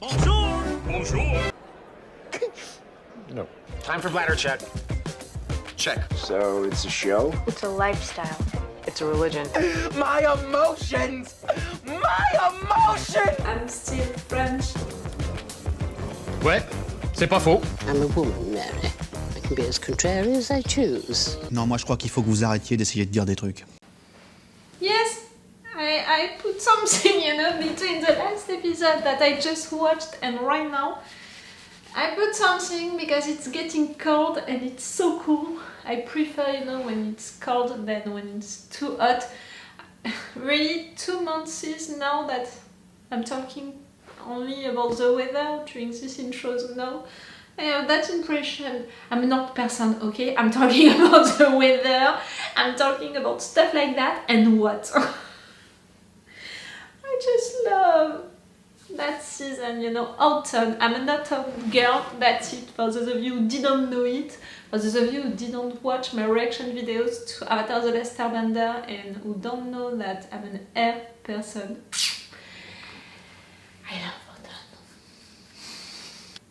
Bonjour! Bonjour! No. Time for bladder check. Check. So it's a show? It's a lifestyle. It's a religion. My emotions! My emotions! I'm still French. Ouais, c'est pas faux. I'm a woman, Mary. I can be as contrary as I choose. Non, moi je crois qu'il faut que vous arrêtiez d'essayer de dire des trucs. Yes, I put something, between the last episode that I just watched and right now. I put something because it's getting cold and it's so cool. I prefer, when it's cold than when it's too hot. Really, 2 months is now that I'm talking only about the weather during this intros now. I have that impression. I'm not person, okay? I'm talking about the weather. I'm talking about stuff like that. And what? I just love that season, autumn. I'm an autumn girl, that's it. For those of you who didn't know it, for those of you who didn't watch my reaction videos to Avatar The Last Airbender and who don't know that I'm an air person, I love autumn.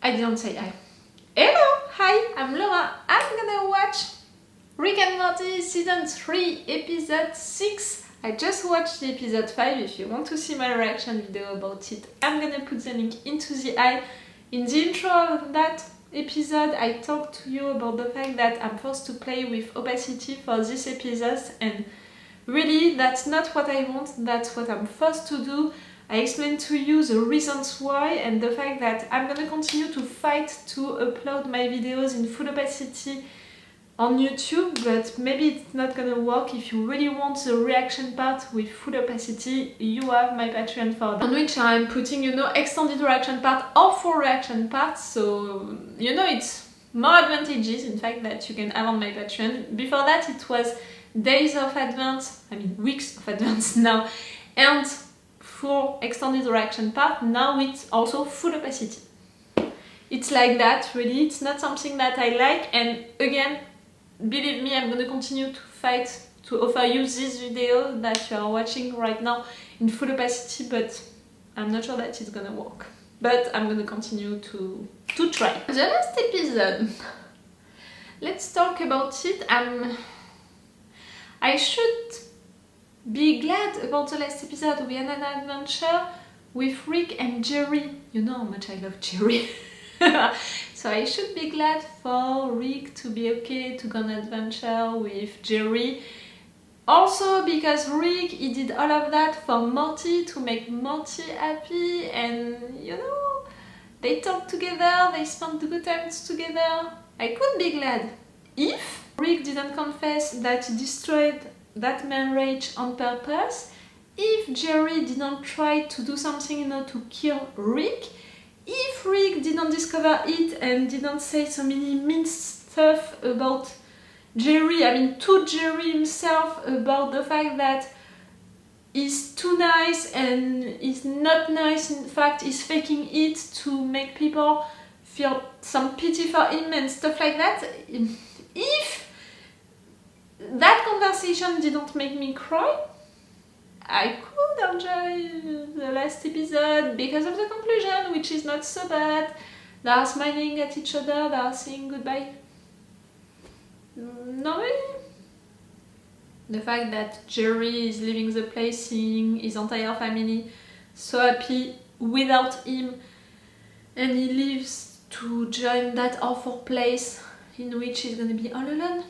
I didn't say hi. Hello! Hi, I'm Laura. I'm gonna watch Rick and Morty Season 3, Episode 6. I just watched the Episode 5. If you want to see my reaction video about it, I'm gonna put the link into the eye. In the intro of that episode, I talked to you about the fact that I'm forced to play with opacity for this episode, and really, that's not what I want, that's what I'm forced to do. I explained to you the reasons why and the fact that I'm gonna continue to fight to upload my videos in full opacity on YouTube, but maybe it's not gonna work. If you really want the reaction part with full opacity, you have my Patreon for that, on which I'm putting, extended reaction part or full reaction part, so, it's more advantages, in fact, that you can have on my Patreon. Before that, it was days of advance, weeks of advance now, and full extended reaction part. Now it's also full opacity. It's like that, really. It's not something that I like, and again, believe me, I'm gonna continue to fight to offer you this video that you are watching right now in full opacity, but I'm not sure that it's gonna work. But I'm gonna continue to try. The last episode, let's talk about it. I should be glad about the last episode. We had an adventure with Rick and Jerry. You know how much I love Jerry. So I should be glad for Rick to be okay to go on an adventure with Jerry. Also because Rick, he did all of that for Morty, to make Morty happy, and they talked together, they spent good times together. I could be glad if Rick didn't confess that he destroyed that marriage on purpose, if Jerry didn't try to do something to kill Rick, if Rick didn't discover it and didn't say so many mean stuff about Jerry, to Jerry himself, about the fact that he's too nice and he's not nice, in fact he's faking it to make people feel some pity for him and stuff like that. If that conversation didn't make me cry, I could enjoy the last episode because of the conclusion, which is not so bad. They are smiling at each other, they are saying goodbye. Not really. The fact that Jerry is leaving the place, seeing his entire family so happy without him, and he leaves to join that awful place in which he's gonna be all alone.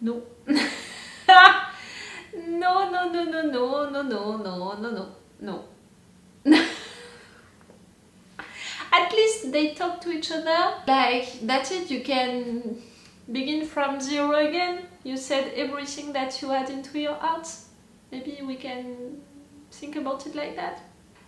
No. No. At least they talk to each other. Like, that's it, you can begin from zero again. You said everything that you had into your heart. Maybe we can think about it like that.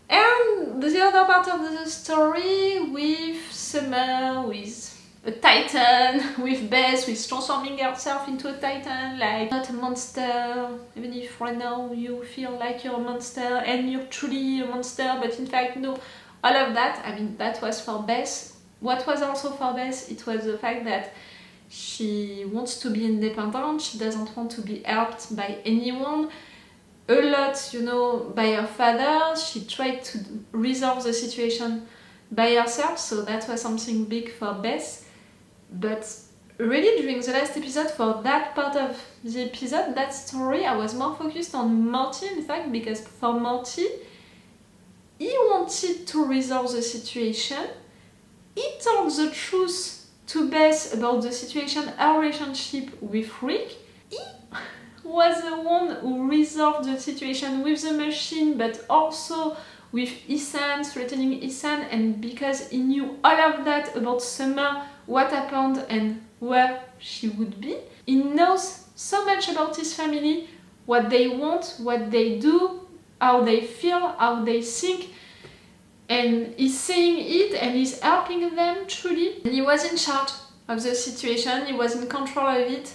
And the other part of the story with Summer, with a titan, with Bess, with transforming herself into a titan, like not a monster, even if right now you feel like you're a monster and you're truly a monster, but in fact no, all of that, that was for Bess. What was also for Bess, it was the fact that she wants to be independent, she doesn't want to be helped by anyone. A lot, you know, by her father. She tried to resolve the situation by herself, so that was something big for Beth. But really, during the last episode, for that part of the episode, that story, I was more focused on Morty, in fact, because for Morty, he wanted to resolve the situation. He told the truth to Beth about the situation, her relationship with Rick. He was the one who resolved the situation with the machine, but also with Ethan, threatening Ethan, and because he knew all of that about Summer, what happened and where she would be. He knows so much about his family, what they want, what they do, how they feel, how they think, and he's saying it and he's helping them truly. And he was in charge of the situation, he was in control of it.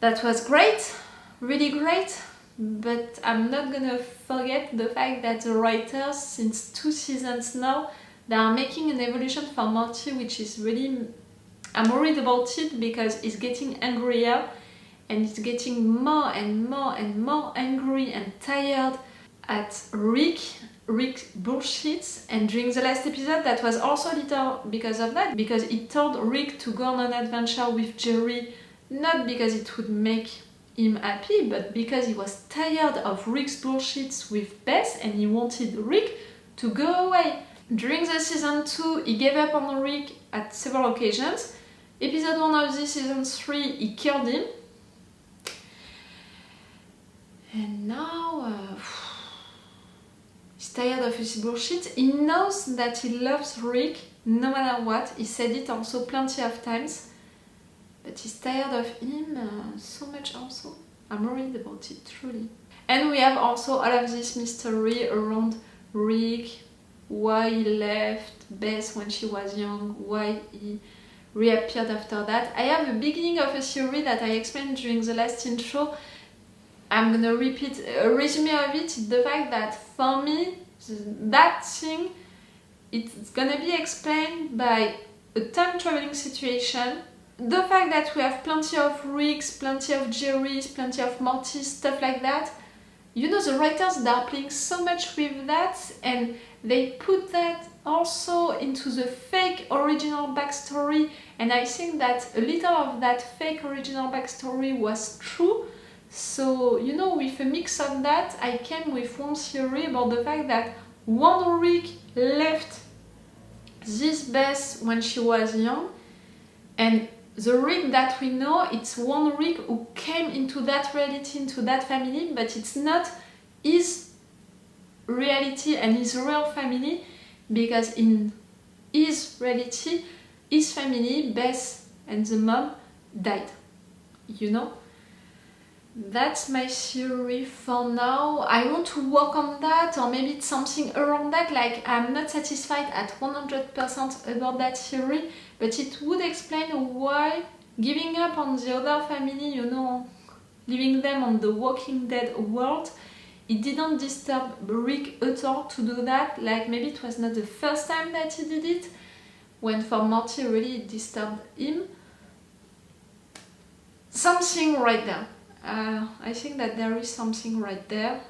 That was great, really great, but I'm not gonna forget the fact that the writers, since 2 seasons now, they are making an evolution for Morty, which is really... I'm worried about it because he's getting angrier and he's getting more and more and more angry and tired at Rick bullshits. And during the last episode, that was also a little because of that, because he told Rick to go on an adventure with Jerry, not because it would make him happy, but because he was tired of Rick's bullshits with Beth and he wanted Rick to go away. During the season 2, he gave up on Rick at several occasions. Episode 1 of this season 3, he killed him. And now he's tired of his bullshit. He knows that he loves Rick no matter what. He said it also plenty of times. But he's tired of him so much also. I'm worried about it, truly. And we have also all of this mystery around Rick, why he left Beth when she was young, why he reappeared after that. I have a beginning of a theory that I explained during the last intro. I'm gonna repeat a resume of it. The fact that for me, that thing, it's gonna be explained by a time traveling situation. The fact that we have plenty of Ricks, plenty of Jerrys, plenty of Mortys, stuff like that. You know, the writers, they are playing so much with that, and they put that also into the fake original backstory, and I think that a little of that fake original backstory was true. So, you know, with a mix of that, I came with one theory about the fact that one Rick left this Beth when she was young, and the Rick that we know, it's one Rick who came into that reality, into that family, but it's not his reality and his real family, because in his reality, his family, Beth and the mom, died. You know? That's my theory for now. I want to work on that, or maybe it's something around that. Like, I'm not satisfied at 100% about that theory, but it would explain why giving up on the other family, you know, leaving them on the Walking Dead world, it didn't disturb Rick at all to do that. Like, maybe it was not the first time that he did it, when for Morty really it disturbed him. Something right there. I think that there is something right there.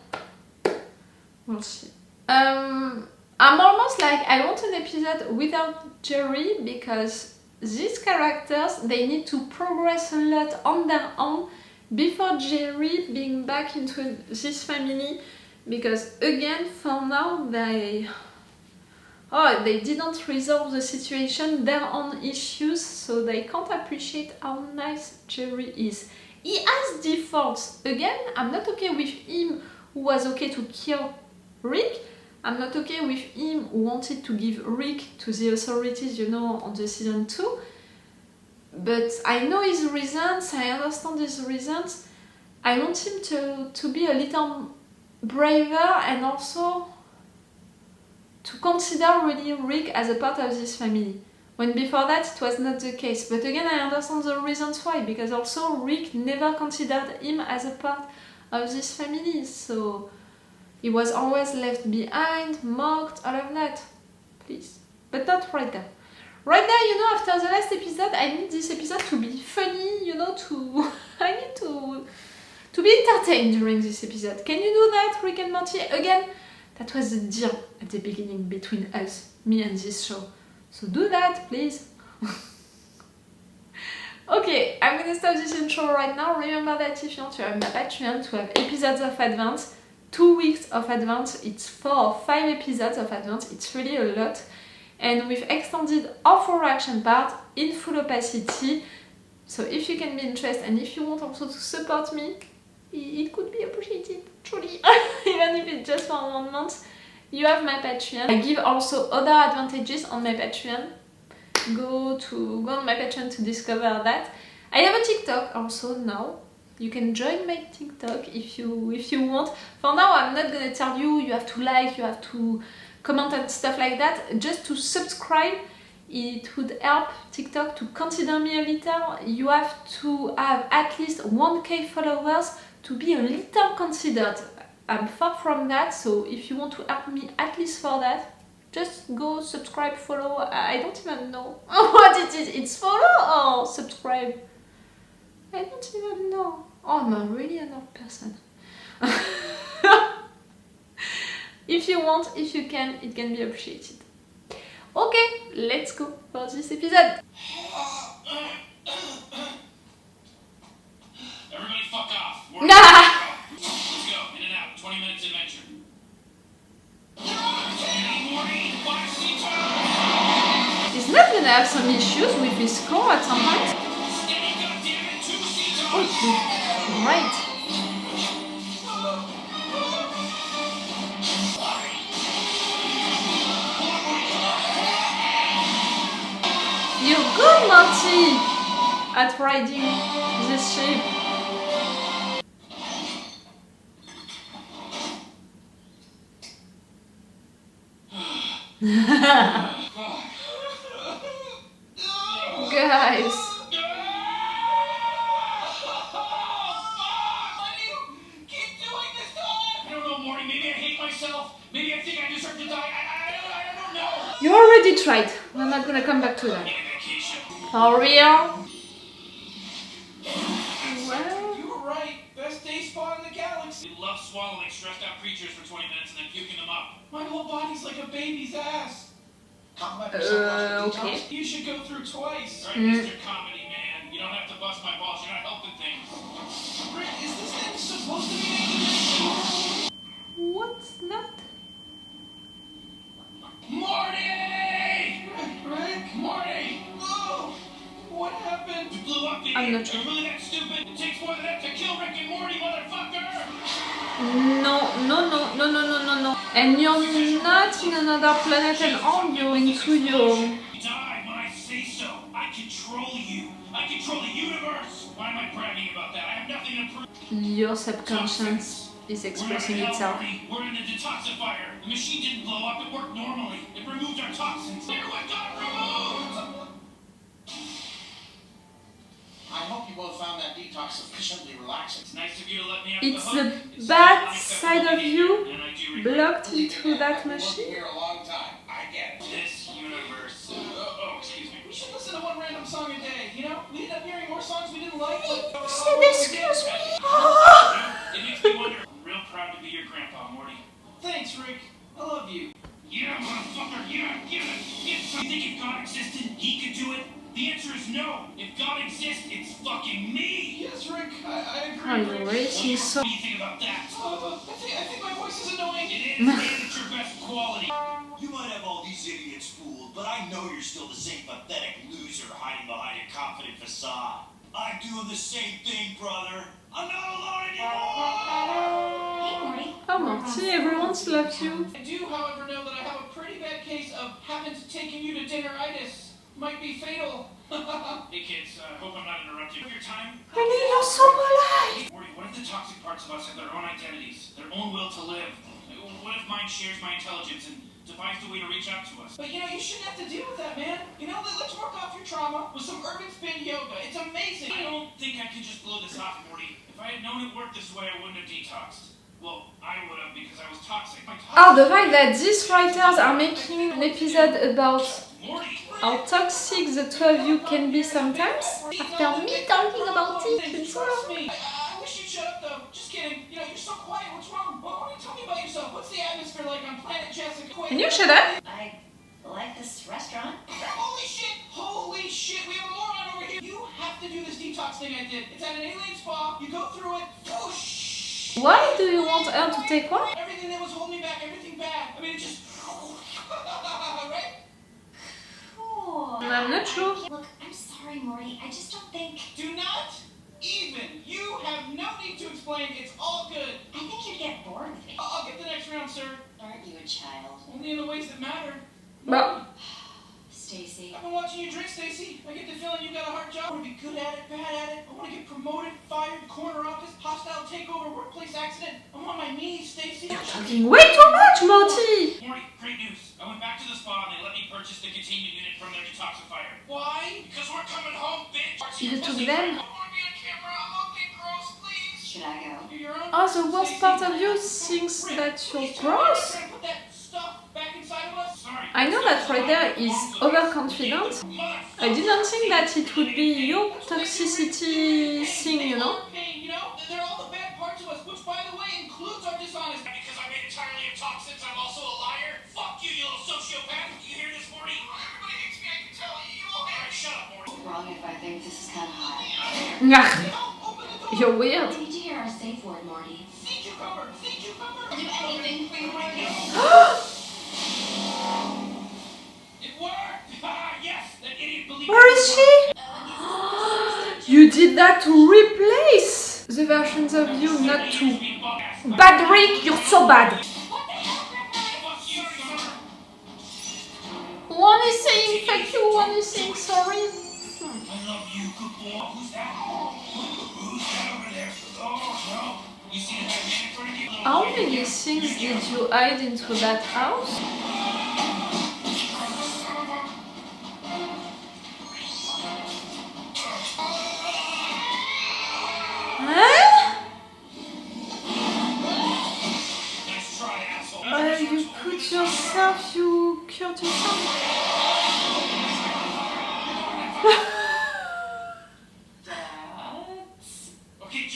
We'll see. I'm almost like I want an episode without Jerry, because these characters, they need to progress a lot on their own before Jerry being back into this family, because again, for now, they didn't resolve the situation, their own issues, so they can't appreciate how nice Jerry is. He has defaults. Again, I'm not okay with him who was okay to kill Rick. I'm not okay with him who wanted to give Rick to the authorities, you know, on the season 2. But I know his reasons, I understand his reasons. I want him to be a little braver, and also to consider really Rick as a part of this family. When before that it was not the case. But again, I understand the reasons why, because also Rick never considered him as a part of this family, so he was always left behind, mocked, all of that. Please. But not right there. Right there, you know, after the last episode, I need this episode to be funny, you know, I need to be entertained during this episode. Can you do that, Rick and Morty? Again, that was the deal at the beginning between us, me and this show. So do that, please. Okay, I'm gonna stop this intro right now. Remember that if you want to have my Patreon to have episodes of advance, 2 weeks of advance, it's 4 or 5 episodes of advance, it's really a lot. And we've extended our full reaction part in full opacity. So if you can be interested and if you want also to support me, it could be appreciated, truly. Even if it's just for 1 month, you have my Patreon. I give also other advantages on my Patreon. Go on my Patreon to discover that. I have a TikTok also now. You can join my TikTok if you want. For now, I'm not gonna tell you have to like, you have to comment and stuff like that. Just to subscribe, it would help TikTok to consider me a little. You have to have at least 1K followers to be a little considered. I'm far from that, so if you want to help me at least for that, just go subscribe, follow. I don't even know what it is. It's follow or subscribe? I don't even know. Oh, I'm really an old person. If you want, if you can, it can be appreciated. Okay, let's go for this episode. Everybody fuck off. Nah. Let's go. In and out. 20 minutes adventure. He's not gonna have some issues with his score at some point. Oh, right. You're good, Morty, at riding this ship. Guys. You already tried. I'm not gonna come back to that. For real? Well, You were right. Best day spa in the galaxy. We love swallowing stressed out creatures for 20 minutes and then puking them up. My whole body's like a baby's ass. okay. You should go through twice. Right, Mr. Comedy Man. You don't have to bust my balls. You're not helping things. Rick, is this thing supposed to be making what's that? Morty! Rick? Morty! Oh! What happened? You blew up the I'm not sure. Are you really that stupid? It takes more than that to kill Rick and Morty, motherfucker! No. And you're not in another planet and all you're into your... Die when I say so. I control you. I control the universe. Why am I bragging about that? I have nothing to prove. Your subconscious is expressing itself. We're in the detoxifier. The machine didn't blow up. It worked normally. It removed our toxins. Hear what got removed! I hope you both found that detox sufficiently relaxing. It's nice of you to let me off It's the the hook. It's bad nice side of you blocked into that I've been machine. here a long time. I get it. This universe. Excuse me. We should listen to one random song a day, you know? We end up hearing more songs we didn't like. Excuse me. It makes me wonder. I'm real proud to be your grandpa, Morty. Thanks, Rick. I love you. Yeah, motherfucker. Yeah, give it. You think if God existed, he could do it? The answer is no. If God exists, it's fucking me. Yes, Rick. I agree. Are you racing so... What do you think about that? I think my voice is annoying. It is, and it's your best quality. You might have all these idiots fooled, but I know you're still the same pathetic loser hiding behind a confident facade. I'm doing the same thing, brother. I'm not alone anymore! Oh, Morty, everyone loves you. I do, however, know that I have a pretty bad case of having to taking you to dinneritis. Might be fatal. Hey kids, hope I'm not interrupting your time. Really, you're so polite. Morty, what if the toxic parts of us have their own identities, their own will to live? What if mine shares my intelligence and devised a way to reach out to us? But you know, you shouldn't have to deal with that, man. You know, let's work off your trauma with some urban spin yoga. It's amazing. I don't think I could just blow this off, Morty. If I had known it worked this way, I wouldn't have detoxed. Well, I would have because I was toxic. Oh, the fact that these writers are making an episode about Morty! how toxic the two of you can be sometimes, after me talking about it, it's Trust me. I wish you'd shut up, though. Can you shut up? I like this restaurant. Holy shit! Holy shit! We have a moron over here! You have to do this detox thing I did. It's at an alien spa. You go through it. Whoosh! Why do you want her to take what? Everything that was holding me back, everything bad. I mean, it just... right? Cool. I'm not sure. Look, I'm sorry, Morty. I just don't think... Do not even. You have no need to explain. It's all good. I think you'd get bored with me. I'll get the next round, sir. Aren't you a child? Only in the ways that matter. Well, Stacy. I've been watching you drink, Stacy. I get the feeling you got a hard job. I want to be good at it, bad at it. I want to get promoted, fired, corner office, hostile takeover, workplace accident. I'm on my knees, Stacy. talking way too much, Morty! Morty, great news. I went back to the spa and they let me purchase the containment unit from their detoxifier. Why? Because we're coming home, bitch. You took them? I want to be on camera. I'm okay, gross, please. Should I go? You're your own. Oh, the worst part of you thinks that you're gross? Put that stuff back inside of us. Sorry. I know that right there is overconfident. I didn't think that it would be your toxicity thing, you know? Pain, you know? They're all the bad parts of us, which, by the way, includes our dishonesty. Because I'm made entirely of toxins, I'm also a liar. Fuck you, you little sociopath. You hear this, Morty? Everybody hates me, I can tell. You all hate me. Shut up, Morty. Wrong if I think this is kind of high. You're weird. Did you hear our safe word, Morty? Sea cucumber! Sea cucumber! I'll do anything for you, Morty. It worked! Ah, yes! That idiot believed Where is she? You did that to replace the versions of you, not to. Bad Rick, you're so bad. One is saying thank you, one is saying sorry. I love you, good boy. Who's that? Who's that over there? Oh, no. You see the man in front of you? How many things did you hide into that house? Huh? Nice try, asshole. You put yourself, you killed yourself. Okay,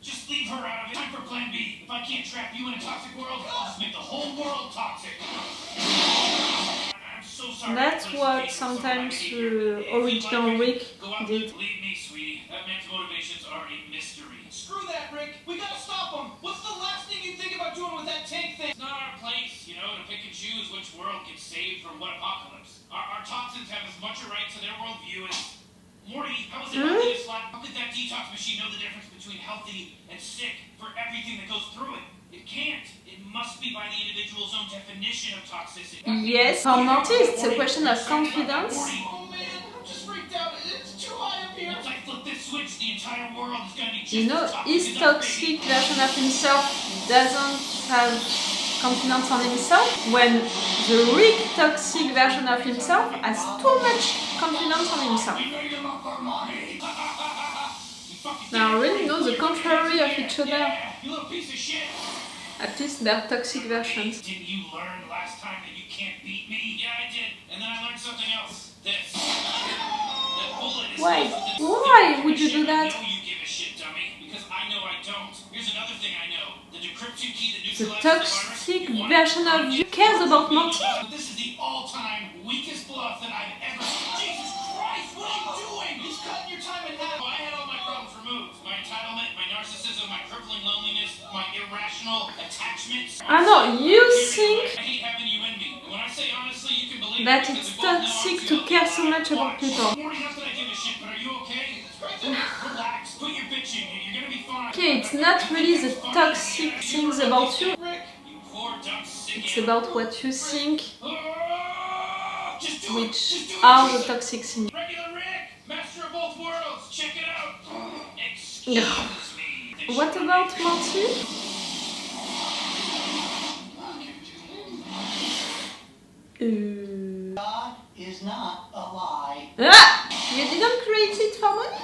just leave her out of it. Time for plan B. If I can't trap you in a toxic world, I'll just make the whole world toxic. I'm so sorry. That's what sometimes original Rick Go out, did. leave me, sweetie. That man's motivations are a mystery. Screw that, Rick! We gotta stop him! What's the last thing you think about doing with that tank thing? It's not our place, you know, to pick and choose which world gets saved from what apocalypse. Our toxins have as much a right to their worldview as... Morty, how is it healthy to slap? How could that detox machine know the difference between healthy and sick for everything that goes through it? It can't. It must be by the individual's own definition of toxicity. Yes, for Morty, it's a question of confidence. Oh man, I'm just freaked out. It's too high up here. Once I flip this switch, the entire world is going to be just You know, as his as toxic version of himself doesn't have confidence on himself, when the Rick toxic version of himself has too much confidence on himself. We made him up our money. Now, I really know the contrary of each other. Yeah, you little piece of shit. At least they're toxic versions. Didn't you learn last time that you can't beat me? Yeah, I did. And then I learned something else. This. That bullet is Why? less than- Why would you do that? I know you give a shit, dummy. Because I know I don't. Here's another thing I know. The decryption key that The neutralizes toxic the virus. version of you cares about Morty? This is the all-time weakest bluff that I've ever... Jesus Christ, what are you doing? He's cutting your time in half. I had all my problems removed. My entitlement, my narcissism, my crippling loneliness, my irrational attachments. I know, you think I hate having you in me. And when I say honestly, you can believe that me, it's because we both know toxic I'm to too care so old. much about Watch. people. Morty, not that I give a shit, but are you okay? Relax. Quit your bitching. You're gonna be fine. Okay, it's not really the toxic things about you, You poor dumb sick it's animal. about what you think, Just do it. which Just do it. are the toxic things. Regular Rick, master of both worlds. Check it out. Excuse me. What about Morty? God is not a lie. Ah! You didn't create it for money?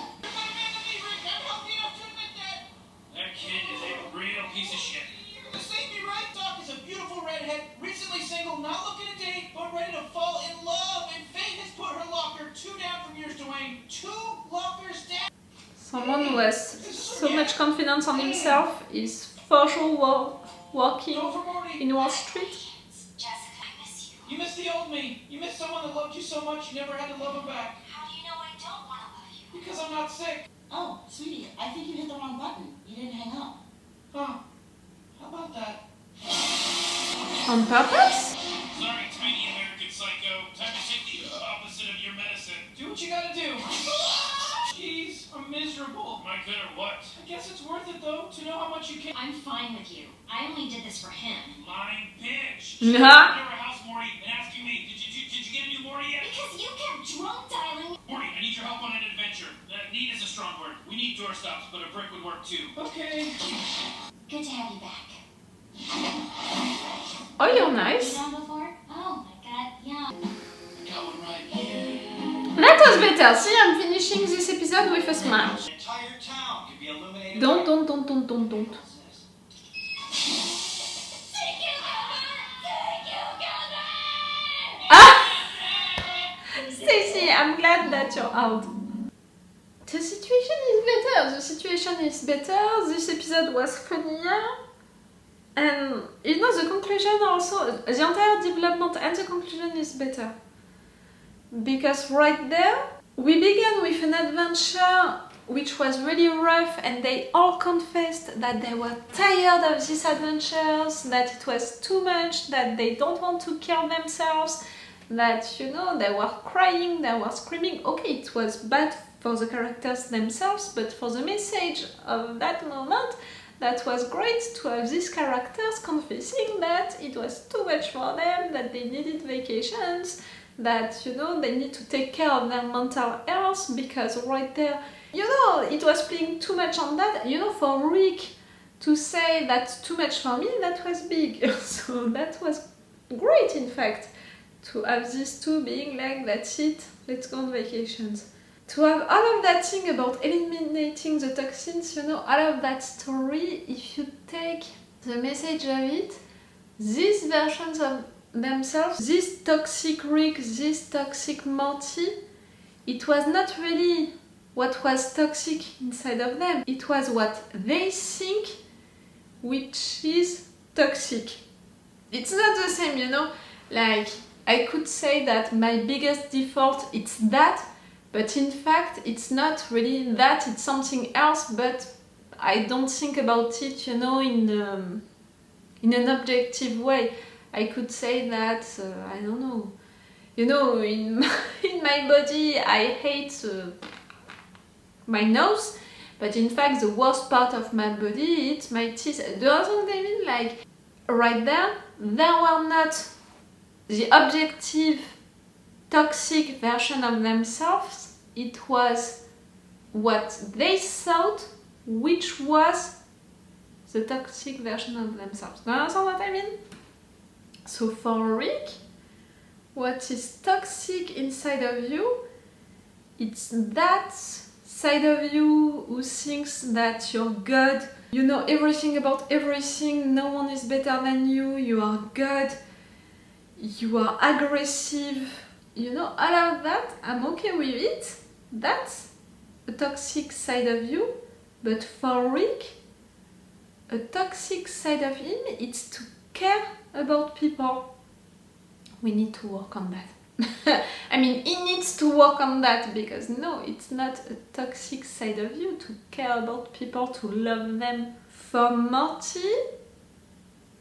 That kid is a real piece of shit. Save me, right? Doc is a beautiful redhead, recently single, not looking to date, but ready to fall in love. And fate has put her locker 2 down from yours, Dwayne. 2 lockers down. Someone who has so much confidence on himself is for sure walking Go for Morty. in Wall Street. Jessica, I miss the old me. You missed someone that loved you so much you never had to love him back. How do you know I don't want to love you? Because I'm not sick. Oh, sweetie, I think you hit the wrong button. You didn't hang up. Huh. How about that? On purpose? Sorry, tiny American psycho. Time to take the opposite of your medicine. Do what you gotta do. Jeez, I'm miserable. Am I good or what? I guess it's worth it though, to know how much you can. I'm fine with you. I only did this for him. Lying bitch. Nah. She came to our house, Morty, and asking me, did you get a new Morty yet? Because you kept drunk dialing. Morty, I need your help on an adventure. Need is a strong word. We need doorstops, but a brick would work too. Okay. Good to have you back. Oh, you're You nice. done before? Oh my god, yeah. Got one right here. That was better. See, I'm finishing this episode with a smile. The entire town could be illuminated. Don't. Stacy, I'm glad that you're out. The situation is better. The situation is better. This episode was funnier. And you know, the conclusion also, the entire development and the conclusion is better. Because right there, we began with an adventure which was really rough, and they all confessed that they were tired of these adventures, that it was too much, that they don't want to kill themselves, that, you know, they were crying, they were screaming. Okay, it was bad for the characters themselves, but for the message of that moment, that was great to have these characters confessing that it was too much for them, that they needed vacations, that, you know, they need to take care of their mental health, because right there, you know, it was playing too much on that. You know, for Rick to say that's too much for me, that was big. So that was great, in fact, to have these two being like, that's it, let's go on vacations. To have all of that thing about eliminating the toxins, you know, all of that story, if you take the message of it, these versions of themselves, this toxic Rick, this toxic Morty, it was not really what was toxic inside of them. It was what they think which is toxic. It's not the same, you know, like I could say that my biggest default it's that, but in fact it's not really that, it's something else, but I don't think about it, you know, in an objective way. I could say that, I don't know, you know, in my body I hate my nose, but in fact the worst part of my body it's my teeth. Do you understand what I mean? Like, right there, they were not the objective toxic version of themselves, it was what they thought which was the toxic version of themselves. Do you understand what I mean? So for Rick, what is toxic inside of you, it's that side of you who thinks that you're God, you know everything about everything, no one is better than you, you are God, you are aggressive, you know, all of that, I'm okay with it. That's a toxic side of you. But for Rick, a toxic side of him, it's to care about people. We need to work on that. I mean, he needs to work on that, because no, it's not a toxic side of you to care about people, to love them. For Morty,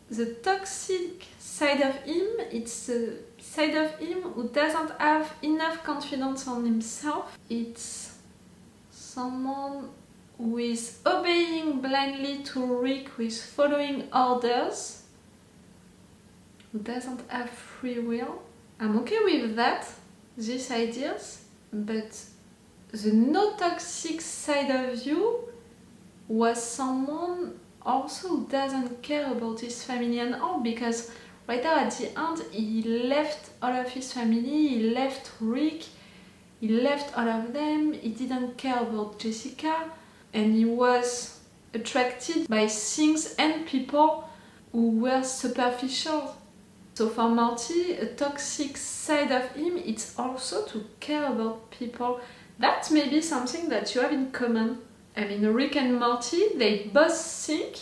the toxic side of him, it's the side of him who doesn't have enough confidence on himself. It's someone who is obeying blindly to Rick, who is following orders, who doesn't have free will. I'm okay with that, these ideas, but the no toxic side of you was someone also who doesn't care about his family and all, because right there at the end he left all of his family, he left Rick, he left all of them, he didn't care about Jessica, and he was attracted by things and people who were superficial. So for Morty, a toxic side of him, it's also to care about people. That may be something that you have in common. I mean, Rick and Morty, they both think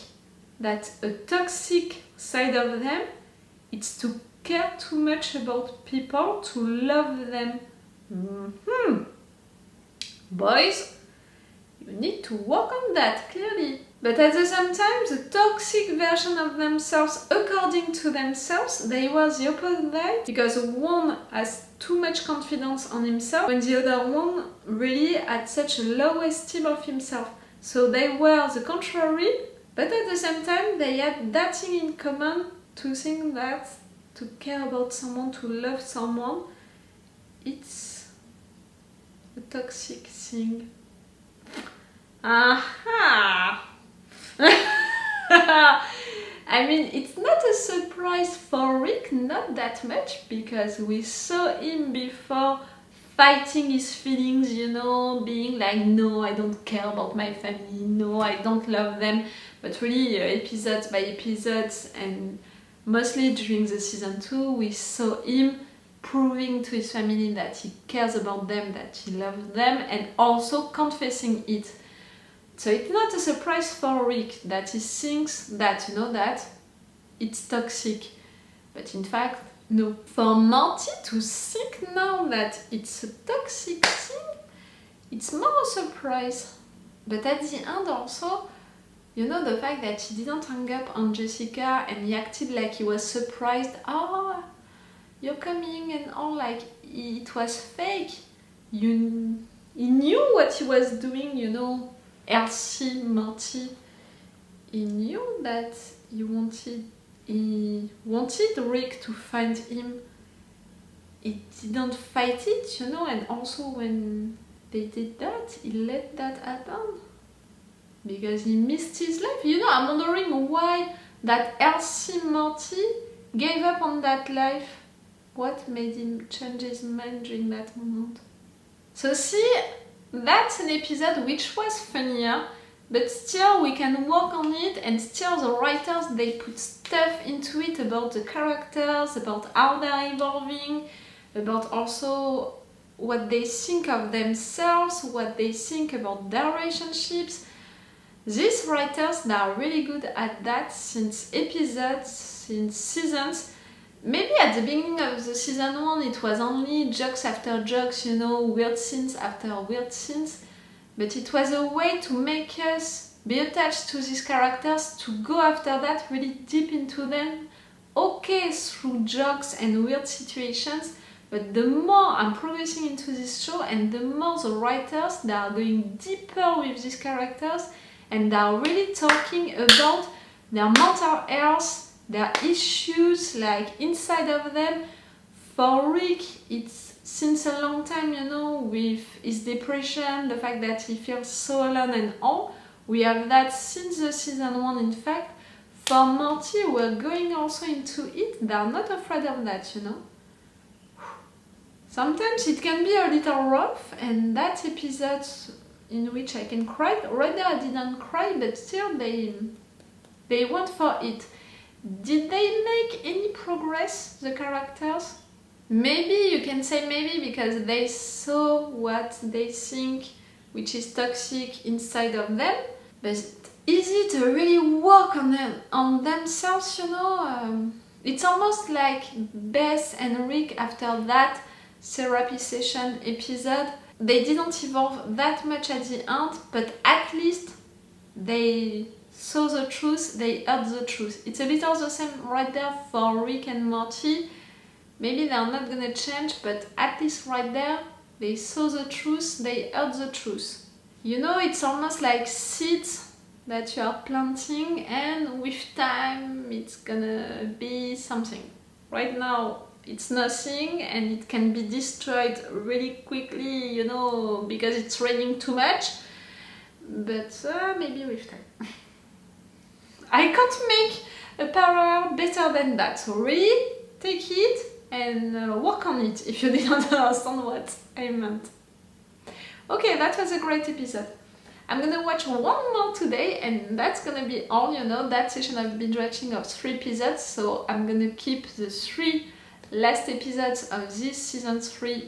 that a toxic side of them, it's to care too much about people to love them. Boys, you need to work on that, clearly. But at the same time, the toxic version of themselves, according to themselves, they were the opposite, because one has too much confidence on himself, when the other one really had such a low esteem of himself. So they were the contrary, but at the same time, they had that thing in common, to think that to care about someone, to love someone, it's a toxic thing. Aha! I mean, it's not a surprise for Rick, not that much, because we saw him before fighting his feelings, you know, being like, no, I don't care about my family, no, I don't love them, but really episodes by episodes, and mostly during the season 2, we saw him proving to his family that he cares about them, that he loves them, and also confessing it. So it's not a surprise for Rick that he thinks that, you know, that it's toxic. But in fact, no. For Morty to think now that it's a toxic thing, it's more a surprise. But at the end also, you know, the fact that he didn't hang up on Jessica and he acted like he was surprised. Oh, you're coming, and all, like it was fake. He knew what he was doing, you know. Elsie, Morty, he knew that he wanted Rick to find him. He didn't fight it, you know, and also when they did that, he let that happen. Because he missed his life. You know, I'm wondering why that Elsie Morty gave up on that life. What made him change his mind during that moment? So see, that's an episode which was funnier, but still we can work on it, and still the writers, they put stuff into it about the characters, about how they're evolving, about also what they think of themselves, what they think about their relationships. These writers, they are really good at that since episodes, since seasons. Maybe at the beginning of the season 1 it was only jokes after jokes, you know, weird scenes after weird scenes, but it was a way to make us be attached to these characters, to go after that really deep into them, okay, through jokes and weird situations, but the more I'm progressing into this show and the more the writers, they are going deeper with these characters, and they are really talking about their mental health, their issues, like inside of them. For Rick, it's since a long time, you know, with his depression, the fact that he feels so alone and all. We have that since the season 1, in fact. For Morty, we're going also into it. They're not afraid of that, you know. Sometimes it can be a little rough, and that episode in which I can cry. Right now I didn't cry, but still they went for it. Did they make any progress, the characters? Maybe you can say maybe because they saw what they think which is toxic inside of them, but is it really work on themselves, you know? It's almost like Beth and Rick after that therapy session episode. They didn't evolve that much at the end, but at least they saw the truth, they heard the truth. It's a little the same right there for Rick and Morty. Maybe they're not gonna change, but at least right there, they saw the truth, they heard the truth. You know, it's almost like seeds that you are planting, and with time it's gonna be something. Right now it's nothing, and it can be destroyed really quickly, you know, because it's raining too much, but maybe with time. I can't make a parallel better than that, so really take it and work on it if you didn't understand what I meant. Okay, that was a great episode. I'm gonna watch one more today, and that's gonna be all, you know, that session of binge watching of 3 episodes, so I'm gonna keep the 3 last episodes of this season 3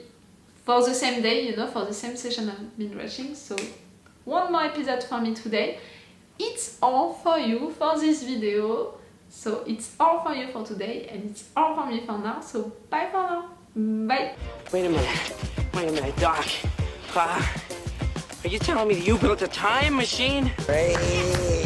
for the same day, you know, for the same session of binge watching, so one more episode for me today. It's all for you for this video. So it's all for you for today, and it's all for me for now. So bye for now. Bye. Wait a minute, Doc. Are you telling me that you built a time machine? Great.